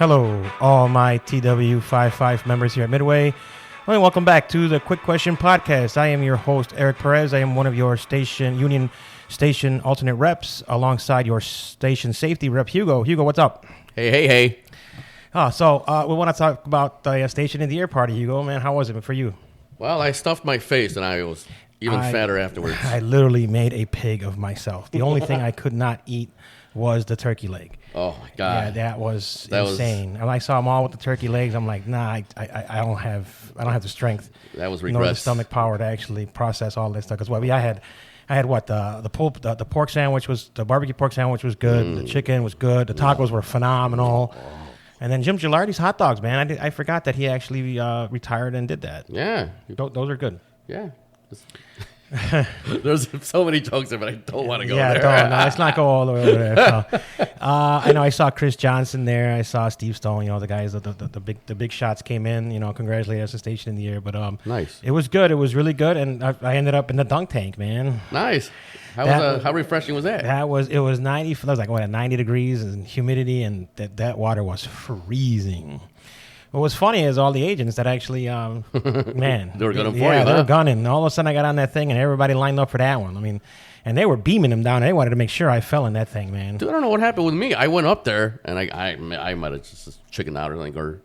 Hello, all my TW55 members here at Midway. And welcome back to the Quick Question Podcast. I am your host, Eric Perez. I am one of your Union Station alternate reps alongside your station safety rep, Hugo. Hugo, what's up? Hey. So we want to talk about the Station in the Air party, Hugo. Man, how was it for you? Well, I stuffed my face and I was even fatter afterwards. I literally made a pig of myself. The only thing I could not eat was the turkey leg. Oh my God! Yeah, that was insane. And I saw them all with the turkey legs. I'm like, nah, I don't have the strength. That was nor the stomach power to actually process all this stuff. Because I had what the pork sandwich was, the barbecue pork sandwich was good. The chicken was good. The tacos were phenomenal. And then Jim Gilardi's hot dogs, man. I forgot that he actually retired and did that. Yeah, those are good. Yeah. There's so many jokes there, but I don't want to go there. No, let's not go all the way over there. So, I know I saw Chris Johnson there. I saw Steve Stone. The guys, the big shots came in. Congratulated us, the Station in the Air. But nice. It was good. It was really good, and I ended up in the dunk tank, man. Nice. How refreshing was that? It was 90. That was like at 90 degrees and humidity, and that water was freezing. What was funny is all the agents that actually, man. They were gunning for you, Yeah, they were gunning. And all of a sudden I got on that thing and everybody lined up for that one. I mean, and they were beaming them down. They wanted to make sure I fell in that thing, man. Dude, I don't know what happened with me. I went up there and I might have just chickened out or something, or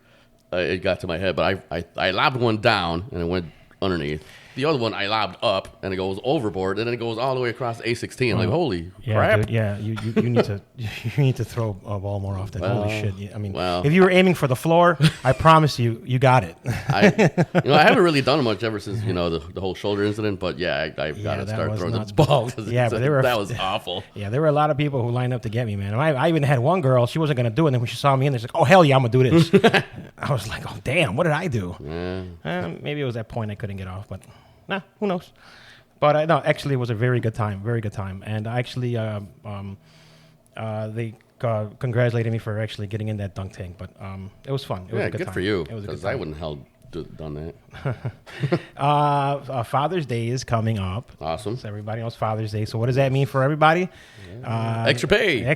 it got to my head. But I lobbed one down and it went underneath. The other one I lobbed up and it goes overboard and then it goes all the way across the A16. I'm like, holy crap! Dude, yeah, you need to throw a ball more often. Holy shit! I mean, well, if you were aiming for the floor, I promise you got it. I haven't really done much ever since the whole shoulder incident. But yeah, I've got to start throwing the ball. Yeah, but that was awful. Yeah, there were a lot of people who lined up to get me, man. I even had one girl. She wasn't gonna do it, and then when she saw me in there, she's like, "Oh hell yeah, I'm gonna do this." I was like, "Oh damn, what did I do?" Yeah. Maybe it was that point I couldn't get off, but. Nah, who knows? But no, actually, it was a very good time. And actually, they congratulated me for actually getting in that dunk tank. But it was fun. It was a good time. For you. It was a good Because time. I wouldn't have done that. Father's Day is coming up. Awesome. So everybody knows Father's Day. So what does that mean for everybody? Extra pay. Yeah.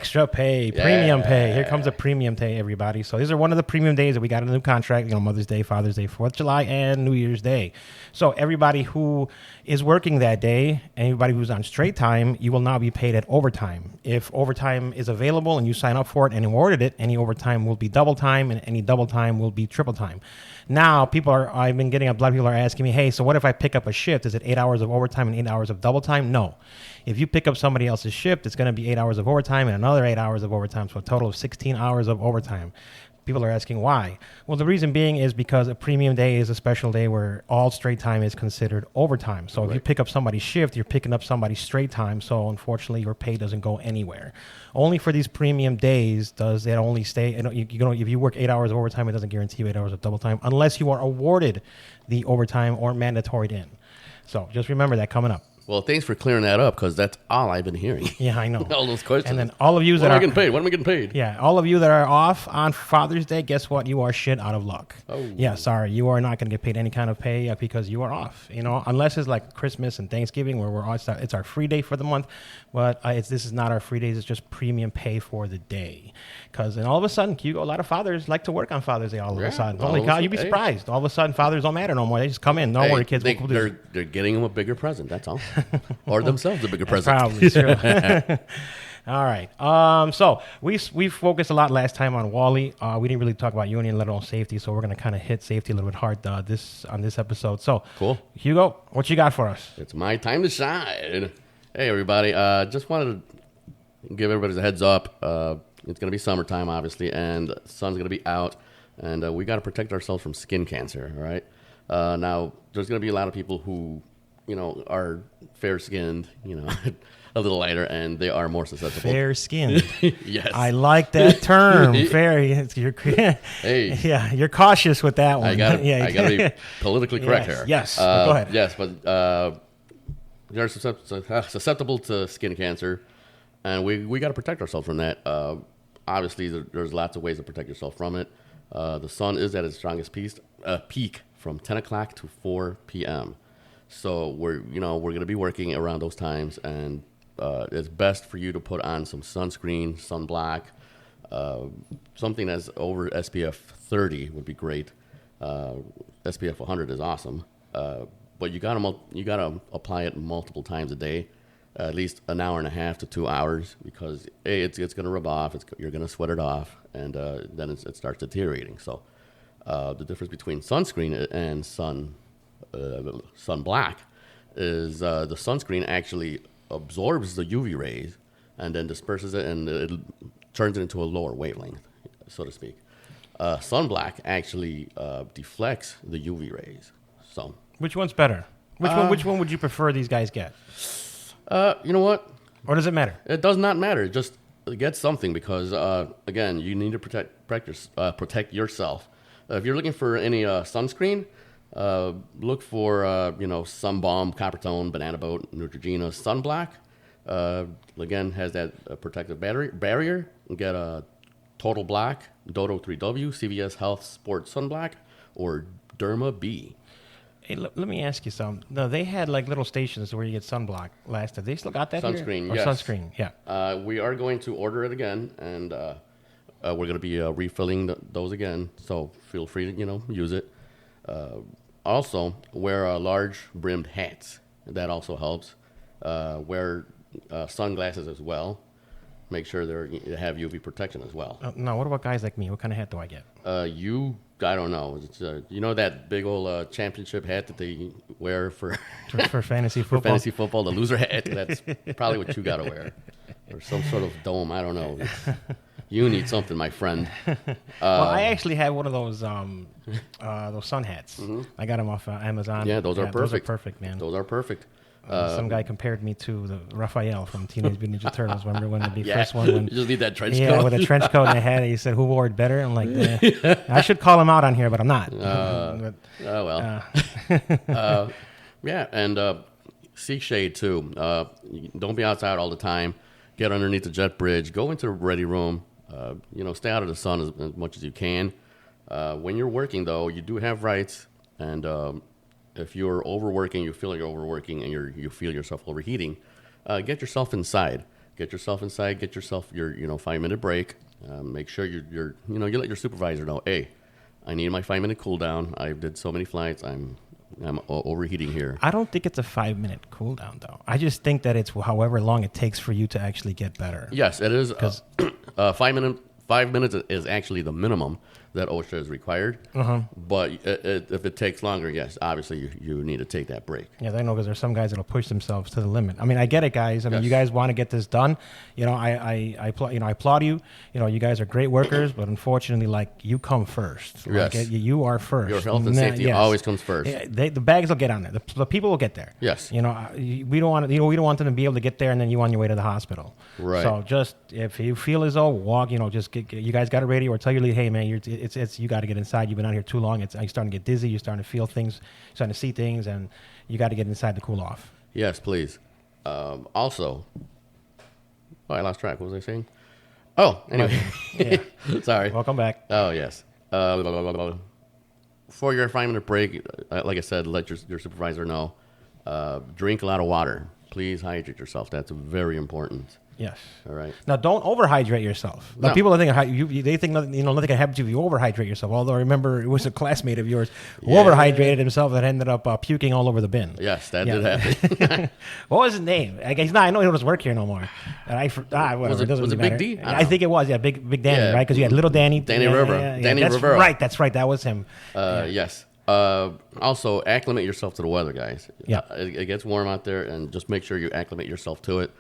Premium pay. Here comes a premium pay, everybody. So these are one of the premium days that we got in the new contract. Mother's Day, Father's Day, 4th of July, and New Year's Day. So everybody who is working that day, anybody who's on straight time, you will now be paid at overtime. If overtime is available and you sign up for it and awarded it, any overtime will be double time and any double time will be triple time. Now, I've been getting a lot of people are asking me, hey, so what if I pick up a shift? Is it 8 hours of overtime and 8 hours of double time? No. If you pick up somebody else's shift, it's going to be 8 hours of overtime and another 8 hours of overtime, so a total of 16 hours of overtime. People are asking why. Well, the reason being is because a premium day is a special day where all straight time is considered overtime. So if you pick up somebody's shift, you're picking up somebody's straight time. So unfortunately, your pay doesn't go anywhere. Only for these premium days does it only stay. If you work 8 hours of overtime, it doesn't guarantee you 8 hours of double time unless you are awarded the overtime or mandatoried in. So just remember that coming up. Well, thanks for clearing that up because that's all I've been hearing. Yeah, I know. All those questions. And then all of you When am I getting paid? When am I getting paid? Yeah, all of you that are off on Father's Day, guess what? You are shit out of luck. Oh. Yeah, sorry. You are not going to get paid any kind of pay because you are off. Unless it's like Christmas and Thanksgiving where we're off. It's our free day for the month. But this is not our free days. It's just premium pay for the day. Because then all of a sudden, a lot of fathers like to work on Father's Day all of a sudden. Holy cow, you'd be surprised. All of a sudden, fathers don't matter no more. They just come in. Don't worry, kids. They're getting them a bigger present. That's all. Or themselves a bigger present. Probably true. All right. So we focused a lot last time on Wally. We didn't really talk about Union, let alone safety. So we're going to kind of hit safety a little bit hard on this episode. So cool. Hugo, what you got for us? It's my time to shine. Hey, everybody. Just wanted to give everybody a heads up. It's going to be summertime, obviously, and the sun's going to be out. And we got to protect ourselves from skin cancer, all right? Now, there's going to be a lot of people who, are fair-skinned, a little lighter, and they are more susceptible. Fair-skinned. Yes. I like that term. Fair. Hey. Yeah, you're cautious with that one. I got to be politically correct here. Yes. Go ahead. Yes, but they're susceptible to skin cancer, and we got to protect ourselves from that. Obviously, there's lots of ways to protect yourself from it. The sun is at its strongest peak from 10 o'clock to 4 p.m. So we're going to be working around those times, and it's best for you to put on some sunscreen, sunblock, Something that's over SPF 30 would be great. SPF 100 is awesome, but you gotta apply it multiple times a day, at least an hour and a half to 2 hours, because it's gonna rub off. You're gonna sweat it off, and then it starts deteriorating. So the difference between sunscreen and sun black is the sunscreen actually absorbs the UV rays and then disperses it, and it turns it into a lower wavelength, so to speak. Sunblack actually deflects the UV rays. So which one's better? Which one would you prefer these guys get? You know what? Or does it matter? It does not matter. Just get something, because again, you need to protect yourself. If you're looking for any sunscreen, look for Sun Balm, Copper Tone, Banana Boat, Neutrogena, Sunblack. Again, has that protective barrier. Get a Total Black, Dodo 3W, CVS Health Sport Sunblack, or Derma B. Hey, let me ask you something. No, they had like little stations where you get sunblock last time. They still got that sunscreen, here? Yes. Sunscreen, yeah. We are going to order it again, and we're going to be refilling those again. So feel free to use it. Also, wear large brimmed hats. That also helps. Wear sunglasses as well. Make sure they have UV protection as well. No, what about guys like me? What kind of hat do I get? I don't know. It's, that big old championship hat that they wear for fantasy football? For fantasy football, the loser hat. That's probably what you got to wear. Or some sort of dome. I don't know. You need something, my friend. Well, I actually had one of those sun hats. Mm-hmm. I got them off Amazon. Yeah, those are perfect. Those are perfect, man. Those are perfect. Some guy compared me to the Raphael from Teenage Mutant Ninja Turtles. Remember when the first one? You just need that trench coat. Yeah, with a trench coat and a hat. He said, "Who wore it better?" I'm like, I should call him out on here, but I'm not. Yeah, and seek shade too. Don't be outside all the time. Get underneath the jet bridge. Go into the ready room. Stay out of the sun as much as you can. When you're working, though, you do have rights, and if you're overworking, you feel like you're overworking, and you feel yourself overheating, get yourself inside. Get yourself your 5-minute break. Make sure you let your supervisor know, hey, I need my 5-minute cool down. I did so many flights. I'm overheating here. I don't think it's a 5-minute cool down, though. I just think that it's however long it takes for you to actually get better. Yes, it is. 5 minutes is actually the minimum that OSHA is required. Uh-huh. But if it takes longer, yes, obviously you need to take that break. Yeah, I know, because there's some guys that'll push themselves to the limit. I mean, I get it, guys. I mean, you guys want to get this done. I applaud you. You guys are great workers, but unfortunately, you come first. Yes. You are first. Your health and safety always comes first. The bags will get on there. The people will get there. Yes. We don't want them to be able to get there and then you on your way to the hospital. Right. So just if you feel as though walk, just you guys got it ready, or tell your lead, hey man, you got to get inside. You've been out here too long. You're starting to get dizzy. You're starting to feel things. You're starting to see things, and you got to get inside to cool off. Yes, please. Also, I lost track. What was I saying? Oh, anyway. Yeah. Sorry. Welcome back. Oh, yes. For your 5-minute break, like I said, let your supervisor know. Drink a lot of water. Please hydrate yourself. That's very important. Yes. All right. Now, don't overhydrate yourself. Now, people are thinking they think nothing can happen to you if you overhydrate yourself. Although I remember it was a classmate of yours who overhydrated himself and ended up puking all over the bin. Yes, that did happen. What was his name? I know he doesn't work here no more. And whatever. Was it Big D? I think it was. Yeah, Big Danny, right? Because you had Little Danny. Danny Rivera. Danny Rivera. That's right. That was him. Yes. Also, acclimate yourself to the weather, guys. Yeah. It gets warm out there, and just make sure you acclimate yourself to it.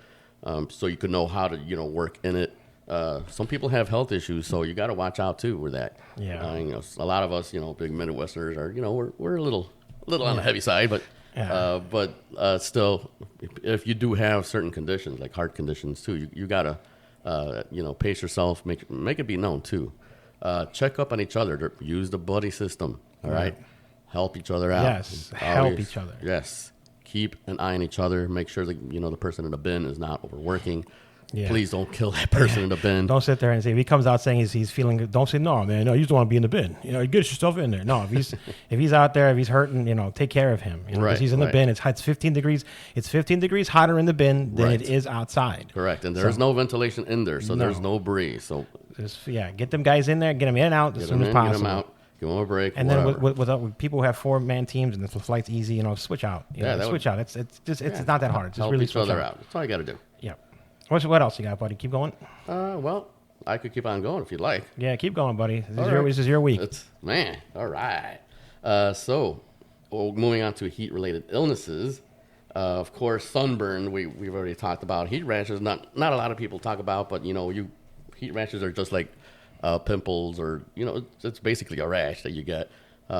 So you can know how to, work in it. Some people have health issues, so you got to watch out too with that. Yeah. A lot of us, big Midwesterners are, we're a little on the heavy side, but still, if you do have certain conditions like heart conditions too, you got to, pace yourself, make it be known too. Check up on each other. Use the buddy system. All right. Help each other out. Yes. Help each other. Yes. Keep an eye on each other. Make sure that the person in the bin is not overworking. Yeah. Please don't kill that person in the bin. Don't sit there and say, if he comes out saying he's feeling, don't say, no, man, no, you just want to be in the bin. You know, you get yourself in there. No, if he's out there, if he's hurting, you know, take care of him. You know, Right, because he's in the bin. It's 15 degrees. It's 15 degrees hotter in the bin than it is outside. Correct. And there's no ventilation in there, so there's no breeze. So get them guys in there, get them in and out as soon as possible. Get them out. Give them a break. And whatever. then with people who have 4-man teams and the flight's easy, you know, switch out. Switch out. It's not that hard. It's just help really each switch other out. That's all you got to do. Yeah. What else you got, buddy? Keep going. Well, I could keep on going if you'd like. Yeah, keep going, buddy. This is your week. All right. So, moving on to heat-related illnesses. Of course, sunburn. We've already talked about heat rashes. Not a lot of people talk about, but you know, heat rashes are just like pimples, or you know, it's basically a rash that you get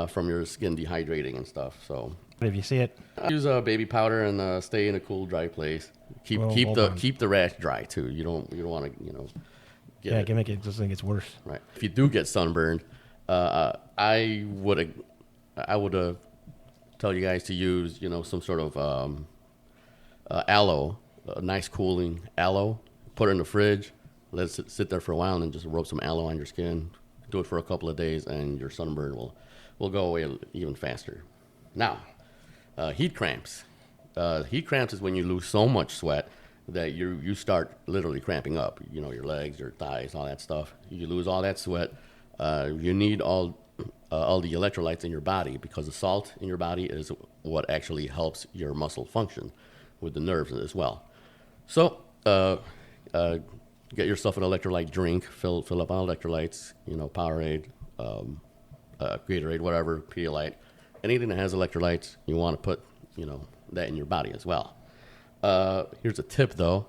from your skin dehydrating and stuff. So, if you see it, use baby powder and stay in a cool, dry place. Keep the rash dry too. You don't want to can make it just think it's worse. Right. If you do get sunburned, I would tell you guys to use some sort of aloe, a nice cooling aloe. Put it in the fridge. Let it sit there for a while, and then just rub some aloe on your skin. Do it for a couple of days, and your sunburn will go away even faster. Now, heat cramps. Heat cramps is when you lose so much sweat that you start literally cramping up. You know, your legs, your thighs, all that stuff. You lose all that sweat. You need all the electrolytes in your body, because the salt in your body is what actually helps your muscle function with the nerves as well. So, get yourself an electrolyte drink. Fill up on electrolytes. You know, Powerade, Gatorade, whatever, Pedialyte. Anything that has electrolytes, you want to put that in your body as well. Here's a tip though.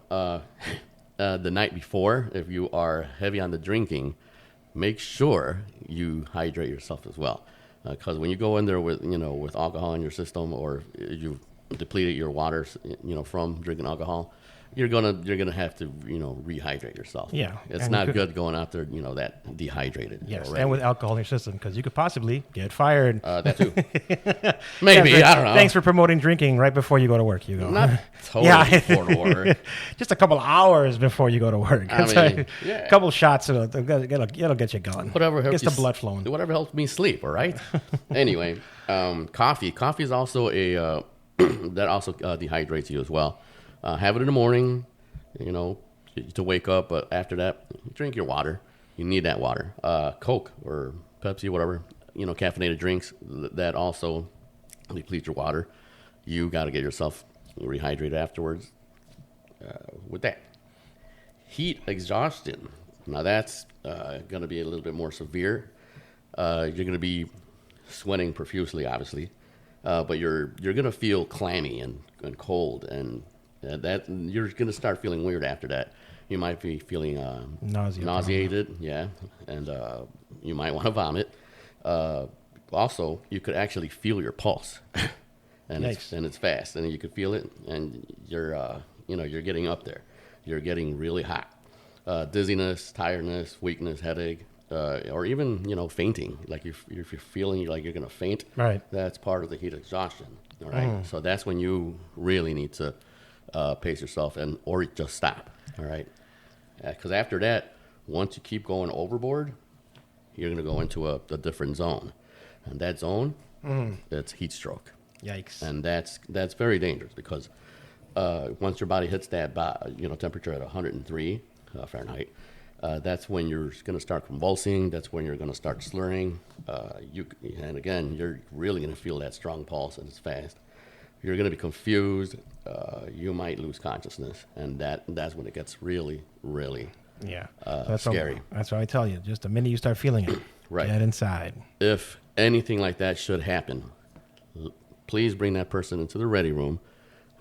The night before, if you are heavy on the drinking, make sure you hydrate yourself as well. Because when you go in there with alcohol in your system, or you've depleted your water, from drinking alcohol, you're gonna have to rehydrate yourself. Yeah, it's not good going out there that dehydrated. Yes, already. and with alcohol in your system, because you could possibly get fired. That too. Maybe, I don't know. Thanks for promoting drinking right before you go to work, Hugo. Not totally before work. Just a couple hours before you go to work. A couple shots, it'll get you going. Whatever helps gets the blood flowing. Whatever helps me sleep. All right. Anyway, coffee. Coffee is also that also dehydrates you as well. Have it in the morning, to wake up. But after that, drink your water. You need that water. Coke or Pepsi, whatever, caffeinated drinks, that also deplete your water. You got to get yourself rehydrated afterwards with that. Heat exhaustion. Now that's going to be a little bit more severe. You're going to be sweating profusely, obviously, but you're going to feel clammy and cold, and that you're going to start feeling weird after that. You might be feeling nauseated, and you might want to vomit. Also, you could actually feel your pulse, and it's fast, and you could feel it, and you're getting up there. You're getting really hot. Dizziness, tiredness, weakness, headache, or even fainting. Like if you're feeling like you're going to faint, right? That's part of the heat exhaustion. All right, so that's when you really need to pace yourself or just stop. All right, because after that, once you keep going overboard, you're going to go into a different zone, and that zone, it's heat stroke. Yikes! And that's very dangerous, because once your body hits that temperature at 103 Fahrenheit, that's when you're going to start convulsing. That's when you're going to start slurring. And again, you're really going to feel that strong pulse, and it's fast. You're going to be confused. You might lose consciousness, and that's when it gets really, really scary. That's what I tell you. Just the minute you start feeling it, right, get inside. If anything like that should happen, please bring that person into the ready room,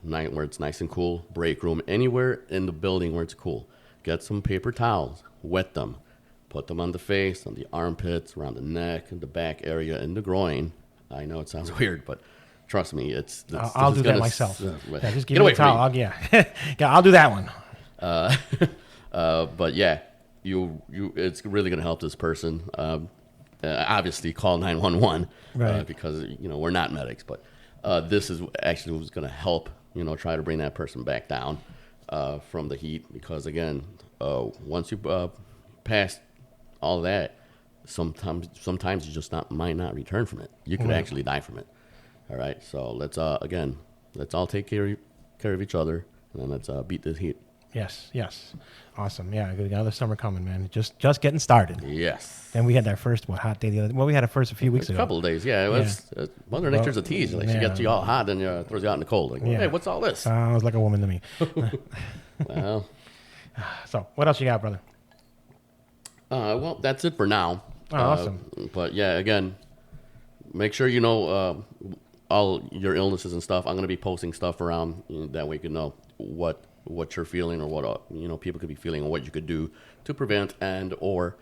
night where it's nice and cool, break room, anywhere in the building where it's cool. Get some paper towels, wet them, put them on the face, on the armpits, around the neck, and the back area, and the groin. I know it sounds weird, but trust me, I'll do that myself. Just give me a towel. I'll do that one. But yeah, it's really going to help this person. Obviously, call 911, right? Because we're not medics, but this is actually what's going to help. Try to bring that person back down. from the heat because, again, once you pass all that, sometimes you just might not return from it. You could actually die from it. All right, so let's all take care of each other, and then let's beat this heat. Yes. Awesome. Yeah, we got another summer coming, man. Just getting started. Yes. And we had our first hot day the other. Well, we had our first a few weeks ago. A couple of days, yeah. It was Mother Nature's a tease. Like she gets you all hot and throws you out in the cold. Like, hey, what's all this? Sounds like a woman to me. Well. So, what else you got, brother? Well, that's it for now. Oh, awesome. But yeah, again, make sure you know all your illnesses and stuff. I'm going to be posting stuff around that way you can know what you're feeling or what people could be feeling and what you could do to prevent and or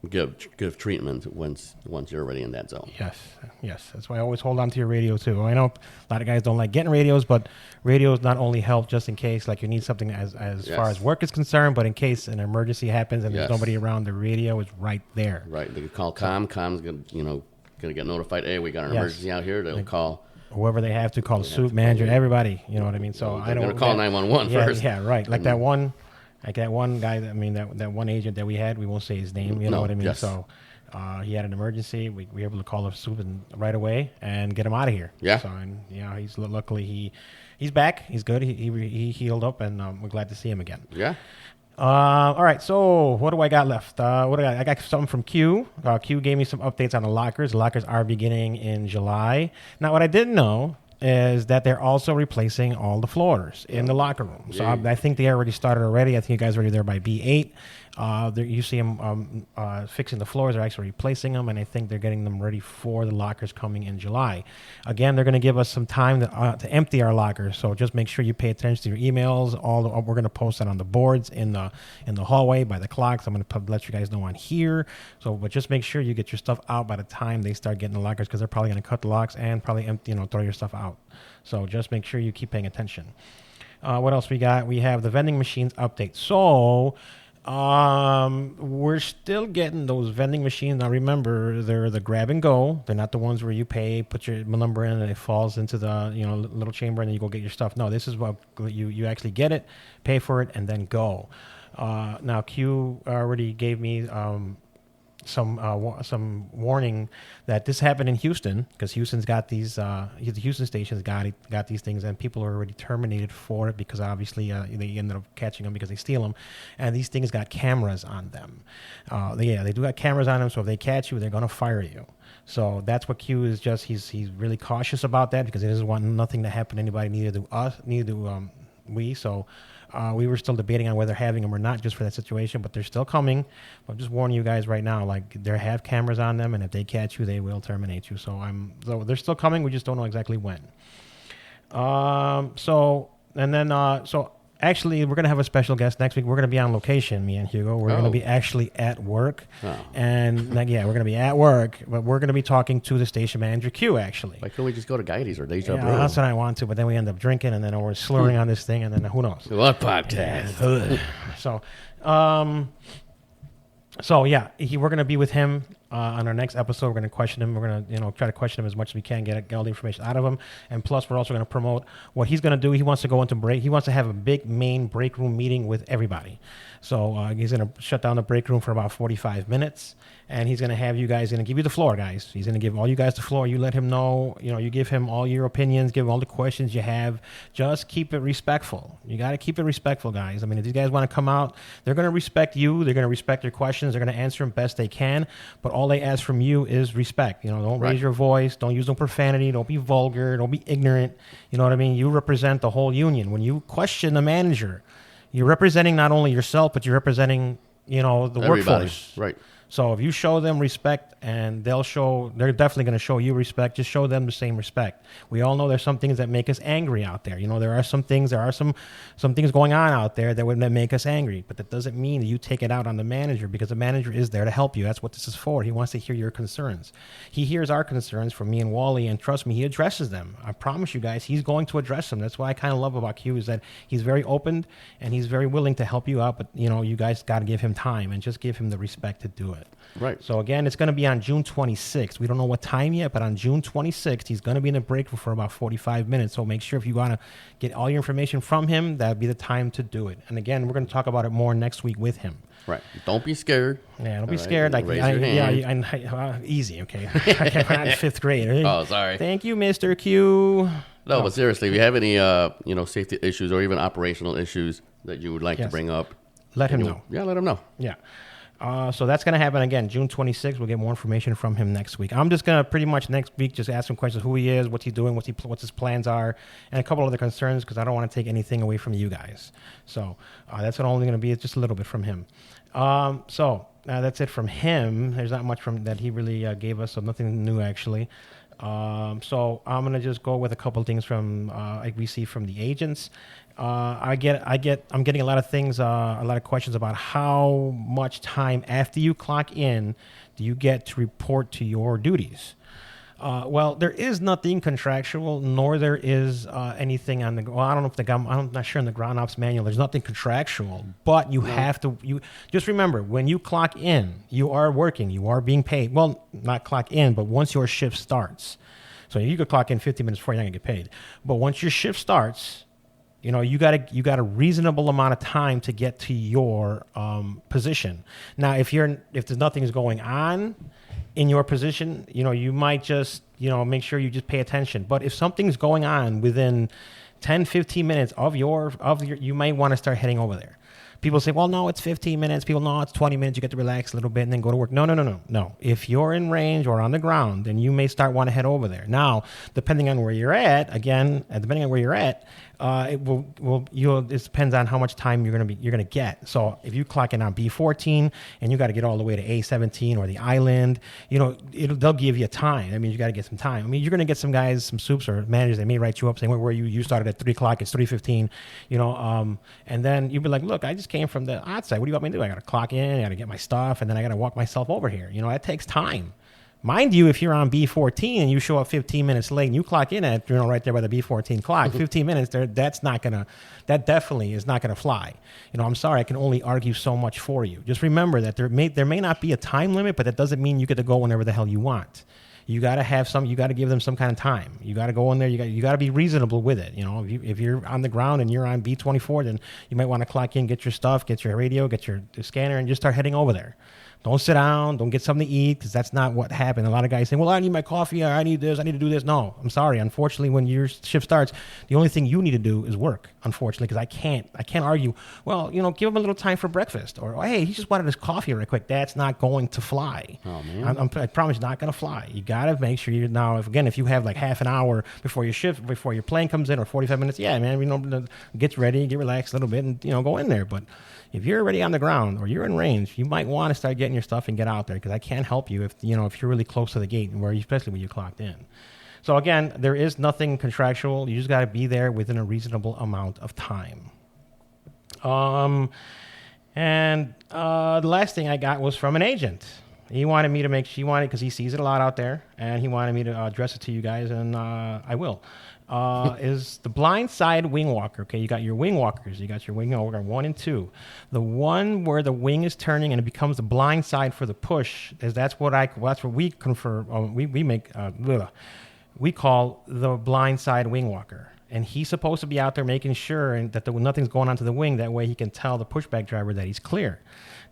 give treatment once you're already in that zone. Yes. That's why I always hold on to your radio too. I know a lot of guys don't like getting radios, but radios not only help just in case like you need something as far as work is concerned, but in case an emergency happens and there's nobody around, the radio is right there. Right. They can call COM. COM's gonna get notified. Hey, we got an emergency out here. They'll call whoever they have to call the soup manager, everybody. You know what I mean? So I don't. They're gonna call 911 first. Yeah, right. Like that one guy. That one agent that we had. We won't say his name. You know what I mean? Yes. So he had an emergency. We were able to call the soup right away and get him out of here. Yeah. So he's luckily he's back. He's good. He healed up, and we're glad to see him again. Yeah. All right, so what do I got left? I got something from Q. Q gave me some updates on the lockers. The lockers are beginning in July. Now, what I didn't know is that they're also replacing all the floors in the locker room. So I think they already started already. I think you guys are already there by B8. You see them fixing the floors. They're actually replacing them, and I think they're getting them ready for the lockers coming in July. Again, they're going to give us some time to empty our lockers, so just make sure you pay attention to your emails. We're going to post that on the boards in the hallway by the clocks. I'm going to let you guys know on here. But just make sure you get your stuff out by the time they start getting the lockers, because they're probably going to cut the locks and probably empty, throw your stuff out. So just make sure you keep paying attention. What else we got? We have the vending machines update. So we're still getting those vending machines. Now remember, they're the grab and go. They're not the ones where you pay, put your number in, and it falls into the little chamber, and then you go get your stuff. No, this is what you actually get it, pay for it, and then go. Now Q already gave me some warning that this happened in Houston, because Houston's got these the Houston station's got these things, and people are already terminated for it because obviously they ended up catching them because they steal them, and these things got cameras on them. They do got cameras on them, so if they catch you, they're gonna fire you. So that's what Q is just. He's really cautious about that because he doesn't want nothing to happen to anybody, neither do us, neither do we. So we were still debating on whether having them or not just for that situation, but they're still coming. But I'm just warning you guys right now, like they have cameras on them, and if they catch you, they will terminate you. So they're still coming. We just don't know exactly when. Actually, we're going to have a special guest next week. We're going to be on location, me and Hugo. We're going to be actually at work. Oh. And, we're going to be at work, but we're going to be talking to the station manager, Q, actually. Why couldn't we just go to Geidy's or Deja Brew? That's what I want to, but then we end up drinking, and then we're slurring on this thing, and then who knows? What podcast? We're going to be with him on our next episode. We're going to question him. We're going to try to question him as much as we can, get all the information out of him. And plus, we're also going to promote what he's going to do. He wants to go into break. He wants to have a big main break room meeting with everybody. So he's going to shut down the break room for about 45 minutes. And he's going to have you guys, going to give you the floor, guys. He's going to give all you guys the floor. You let him know, you give him all your opinions, give him all the questions you have. Just keep it respectful. You got to keep it respectful, guys. I mean, if these guys want to come out, they're going to respect you. They're going to respect your questions. They're going to answer them best they can. But all they ask from you is respect. Don't raise your voice. Don't use no profanity. Don't be vulgar. Don't be ignorant. You know what I mean? You represent the whole union. When you question the manager, you're representing not only yourself, but you're representing, the everybody. Workforce. Right. So if you show them respect, and they're definitely going to show you respect, just show them the same respect. We all know there's some things that make us angry out there. There are some things going on out there that would make us angry, but that doesn't mean that you take it out on the manager, because the manager is there to help you. That's what this is for. He wants to hear your concerns. He hears our concerns from me and Wally, and trust me, he addresses them. I promise you guys, he's going to address them. That's what I kind of love about Q, is that he's very open and he's very willing to help you out, but you guys got to give him time and just give him the respect to do it. it. Right. So again, it's going to be on June 26th. We don't know what time yet, but on June 26th, he's going to be in the break room for about 45 minutes. So make sure if you want to get all your information from him, that'd be the time to do it. And again, we're going to talk about it more next week with him. Right. Don't be scared. Yeah, don't be scared. Like, raise your hand. Easy, okay. I'm in fifth grade. Oh, sorry. Thank you, Mr. Q. No, but seriously, if you have any, safety issues or even operational issues that you would like to bring up, let him know. Yeah, let him know. Yeah. So that's going to happen again, June 26th. We'll get more information from him next week. I'm just going to pretty much next week just ask him questions, who he is, what's he doing, what his plans are, and a couple other concerns because I don't want to take anything away from you guys. So that's only going to be just a little bit from him. So that's it from him. There's not much from that he really gave us, so nothing new actually. So I'm going to just go with a couple of things from I received from the agents. I'm getting a lot of things, a lot of questions about how much time after you clock in do you get to report to your duties. Well, there is nothing contractual, nor there is anything on the. Well, I don't know if I'm not sure in the ground ops manual. There's nothing contractual, but you have to. You just remember when you clock in, you are working, you are being paid. Well, not clock in, but once your shift starts. So you could clock in 15 minutes before you're not gonna get paid. But once your shift starts, you got a reasonable amount of time to get to your position. Now, if there's nothing going on in your position, you might just, make sure you just pay attention. But if something's going on within 10, 15 minutes of your, you might want to start heading over there. People say, well, no, it's 15 minutes. People, no, it's 20 minutes. You get to relax a little bit and then go to work. No. If you're in range or on the ground, then you may want to head over there. Now, depending on where you're at, it depends on how much time you're gonna get. So if you clock in on B14 and you got to get all the way to A17 or the island, they'll give you time. I mean, you got to get some time. I mean, you're gonna get some guys, some soups or managers. They may write you up saying, where you started at 3 o'clock, it's 3:15, and then you'll be like, look, I just came from the outside. What do you want me to do? I got to clock in, I got to get my stuff, and then I got to walk myself over here. It takes time. Mind you, if you're on B14 and you show up 15 minutes late and you clock in at, right there by the B14 clock, 15 minutes there, that definitely is not gonna fly. I'm sorry, I can only argue so much for you. Just remember that there may not be a time limit, but that doesn't mean you get to go whenever the hell you want. You got to give them some kind of time. You got to go in there. You got to be reasonable with it. If you're on the ground and you're on B24, then you might want to clock in, get your stuff, get your radio, get your scanner, and just start heading over there. Don't sit down. Don't get something to eat because that's not what happened. A lot of guys say, well, I need my coffee. Or I need this. I need to do this. No, I'm sorry. Unfortunately, when your shift starts, the only thing you need to do is work, unfortunately, because I can't argue, well, give him a little time for breakfast. Or, oh, hey, he just wanted his coffee right quick. That's not going to fly. Oh, man. I promise not going to fly. You got to make sure if you have like half an hour before your shift, before your plane comes in or 45 minutes, yeah, man, get ready, get relaxed a little bit and, go in there. But if you're already on the ground or you're in range, you might want to start getting your stuff and get out there because I can't help you if you're really close to the gate and especially when you're clocked in. So again, there is nothing contractual. You just got to be there within a reasonable amount of time. The last thing I got was from an agent. He wanted me to because he sees it a lot out there, and he wanted me to address it to you guys, and I will. Is the blind side wing walker. Okay, you got your wing walkers. You got your wing walker 1 and 2. The one where the wing is turning and it becomes the blind side for the push that's what we confer. We call the blind side wing walker. And he's supposed to be out there making sure that nothing's going on to the wing. That way he can tell the pushback driver that he's clear.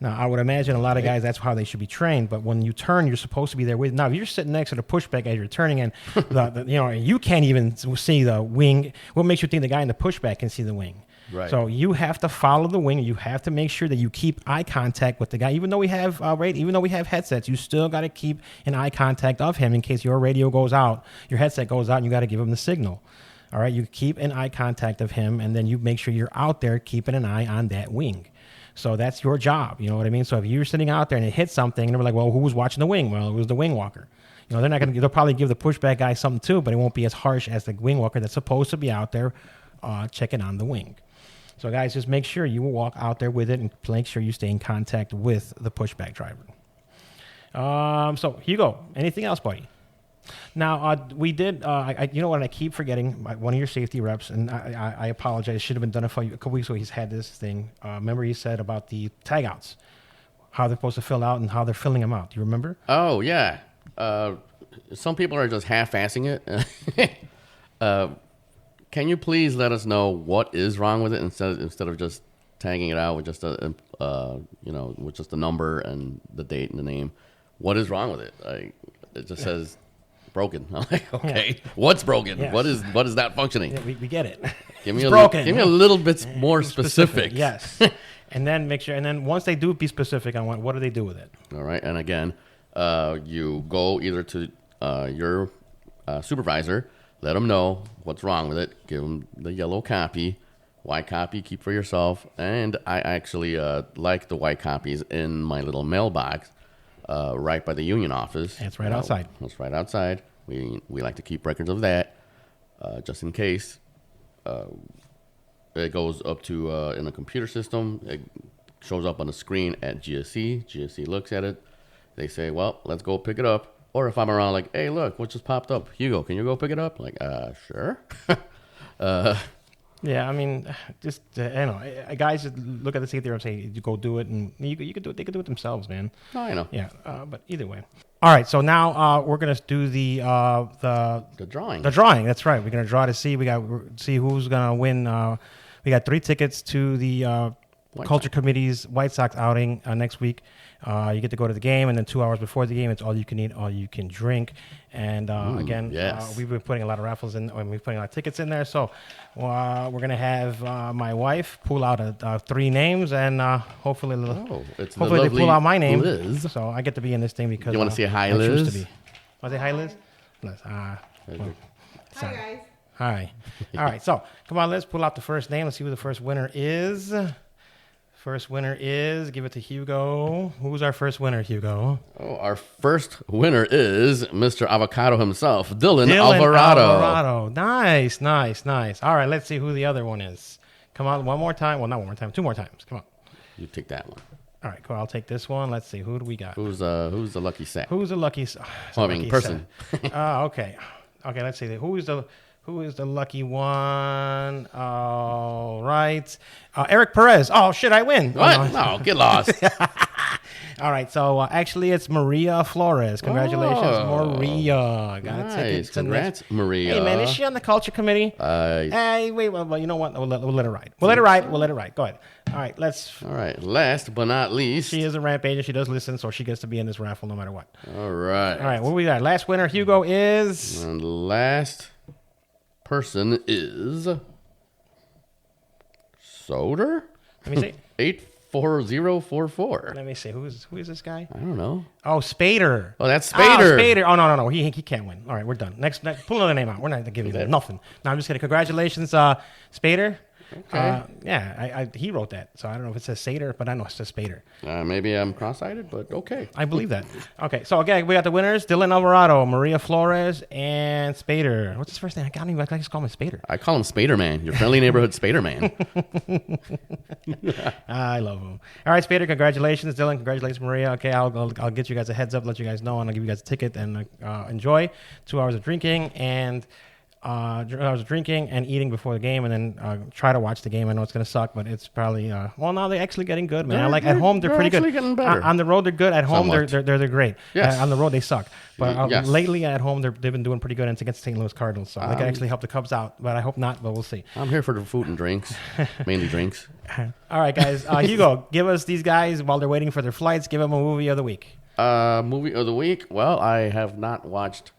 Now, I would imagine a lot of guys, that's how they should be trained. But when you turn, you're supposed to be there with. Now, if you're sitting next to the pushback as you're turning and you can't even see the wing, what makes you think the guy in the pushback can see the wing? Right. So you have to follow the wing. You have to make sure that you keep eye contact with the guy. Even though we have headsets, you still got to keep an eye contact of him in case your radio goes out, your headset goes out, and you got to give him the signal. All right, you keep an eye contact of him, and then you make sure you're out there keeping an eye on that wing. So that's your job, you know what I mean? So if you're sitting out there and it hits something, and they're like, well, who was watching the wing? Well, it was the wing walker. They'll probably give the pushback guy something too, but it won't be as harsh as the wing walker that's supposed to be out there checking on the wing. So guys, just make sure you will walk out there with it and make sure you stay in contact with the pushback driver. So Hugo, anything else, buddy? Now, we did, I keep forgetting one of your safety reps, and I apologize. Should have been done a couple weeks ago. He's had this thing. Remember he said about the tagouts. how they're supposed to fill out and how they're filling them out. Do you remember? Oh, yeah. Some people are just half-assing it. Can you please let us know what is wrong with it instead of just tagging it out with just with just the number and the date and the name? What is wrong with it? It just says broken. I'm like, okay, what's broken? Yes. What is not functioning? Yeah, we get it. Give me broken. Give me a little bit more specific. Yes. And then make sure. And then once they do be specific on what do they do with it? All right. And again, you go either to your supervisor, let them know what's wrong with it, give them the yellow copy, white copy, keep for yourself. And I actually like the white copies in my little mailbox right by the union office. It's right outside. It's right outside. We like to keep records of that just in case. It goes up to in a computer system. It shows up on the screen at GSC. GSC looks at it. They say, well, let's go pick it up. Or if I'm around, like, hey, look, what just popped up? Hugo, can you go pick it up? Like, sure. Yeah, I mean, just guys just look at the safety and say, you go do it, and you could do it. They could do it themselves, man. No, I know. Yeah, but either way. All right, so now we're gonna do the drawing. The drawing. That's right. We're gonna draw to see. See who's gonna win. We got 3 tickets to the Culture Committee's White Sox outing next week. You get to go to the game, and then 2 hours before the game, it's all you can eat, all you can drink. And yes. we've been putting a lot of raffles in, and we're putting a lot of tickets in there. So we're going to have my wife pull out 3 names, and hopefully they pull out my name. Liz. So I get to be in this thing because you want to say hi, I choose Liz? to be. Want to say hi, Liz? Liz. Hi, guys. Hi. All right, so come on, let's pull out the first name. Let's see who the first winner is. First winner is, give it to Hugo. Who's our first winner, Hugo? Oh, our first winner is Mr. Avocado himself, Dylan Alvarado. Nice. All right, let's see who the other one is. Come on, one more time. Well, not one more time, 2 more times. Come on. You take that one. All right, cool. I'll take this one. Let's see. Who do we got? Who's the lucky sack? Who's the lucky person. Okay. Okay, let's see. Who is the lucky one? All right. Eric Perez. Oh, shit, I win. What? Oh, no, get lost. All right, so actually it's Maria Flores. Congratulations, Maria. Got a ticket. Nice. Congrats, Maria. Hey, man, is she on the Culture Committee? Hey, wait, well, you know what? We'll let her ride. We'll let her ride. Go ahead. All right, All right, last but not least. She is a rampage, and she does listen, so she gets to be in this raffle no matter what. All right. All right, what we got? Last winner, Hugo, is... And last person is... Soder? Let me see. 84044. Let me see. Who is this guy? I don't know. Oh, Spader. Oh, that's Spader. Spader. Oh, no. He can't win. All right, we're done. Next, pull another name out. We're not going to give you nothing. No, I'm just kidding. Congratulations, Spader. Okay. He wrote that, so I don't know if it says Sater, but I know it says Spader. Maybe I'm cross-eyed, but okay. I believe that. Okay, so again, we got the winners: Dylan Alvarado, Maria Flores, and Spader. What's his first name? I just call him Spader. I call him Spader Man, your friendly neighborhood Spader Man. I love him. All right, Spader, congratulations. Dylan, congratulations, Maria. Okay, I'll get you guys a heads up, let you guys know, and I'll give you guys a ticket and enjoy 2 hours of drinking and. I was drinking and eating before the game, and then try to watch the game. I know it's going to suck, but it's probably now they're actually getting good, man. At home they're pretty good. Getting better. On the road they're good. At home Somewhat. they're great. Yes. On the road they suck. But Yes. lately at home they've been doing pretty good, and it's against St. Louis Cardinals, so they can actually help the Cubs out. But I hope not. But we'll see. I'm here for the food and drinks, mainly drinks. All right, guys. Hugo, give us these guys while they're waiting for their flights. Give them a movie of the week. Movie of the week. Well, I have not watched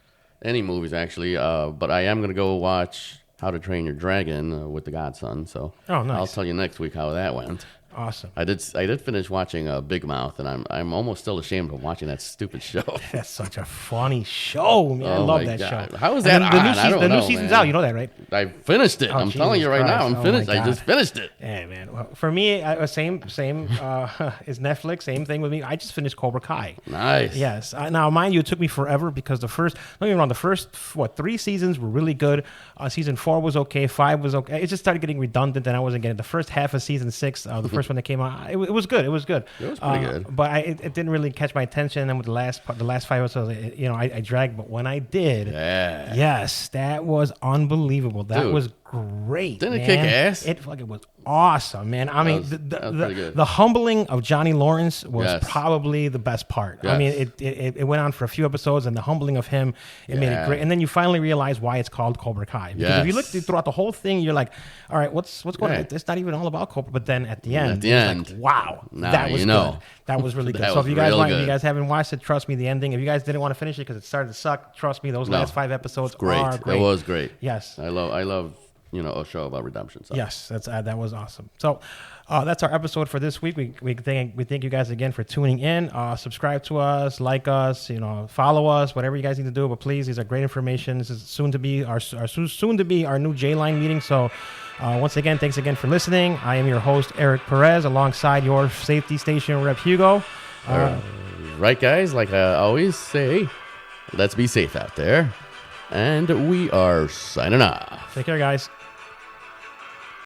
any movies actually, but I am going to go watch How to Train Your Dragon with the Godson. So nice. I'll tell you next week how that went. Awesome. I did finish watching Big Mouth, and I'm almost still ashamed of watching that stupid show. That's such a funny show, man. I love that show. How is that on? The new season's out. You know that, right? I finished it. I'm telling you right now. I'm finished. I just finished it. Yeah, man. Well, for me, same is Netflix. Same thing with me. I just finished Cobra Kai. Nice. Yes. Now, mind you, it took me forever because don't get me wrong, the first 3 seasons were really good. Season 4 was okay. 5 was okay. It just started getting redundant, and I wasn't getting the first half of season 6. The first one that came out, it was good. It was good. It was pretty good. But it didn't really catch my attention. And with the last 5 episodes, I dragged. But when I did, yes, that was unbelievable. That was great. Didn't it kick ass? It fucking was awesome, man. I mean, that was pretty good. the humbling of Johnny Lawrence was Yes. probably the best part. I Yes. mean, it went on for a few episodes, and the humbling of him, it made it Yeah. great. And then you finally realize why it's called Cobra Kai. Because if you look Yes. throughout the whole thing, you're like, all right, what's going on? Right. It's not even all about Cobra. But then at the end, end, like, wow, now that was you know. good. That was really good. That So if was you guys real if you good. guys haven't watched it, trust me, the ending. If you guys didn't want to finish it because it started to suck, trust me, those No. last 5 episodes Great. are great. It was great. Yes. I love a show about redemption. So. Yes, that was awesome. So that's our episode for this week. We thank you guys again for tuning in. Subscribe to us, like us, follow us, whatever you guys need to do. But please, these are great information. This is soon to be our new J Line meeting. So once again, thanks again for listening. I am your host Eric Perez, alongside your safety station rep Hugo. Right, guys. Like I always say, let's be safe out there, and we are signing off. Take care, guys.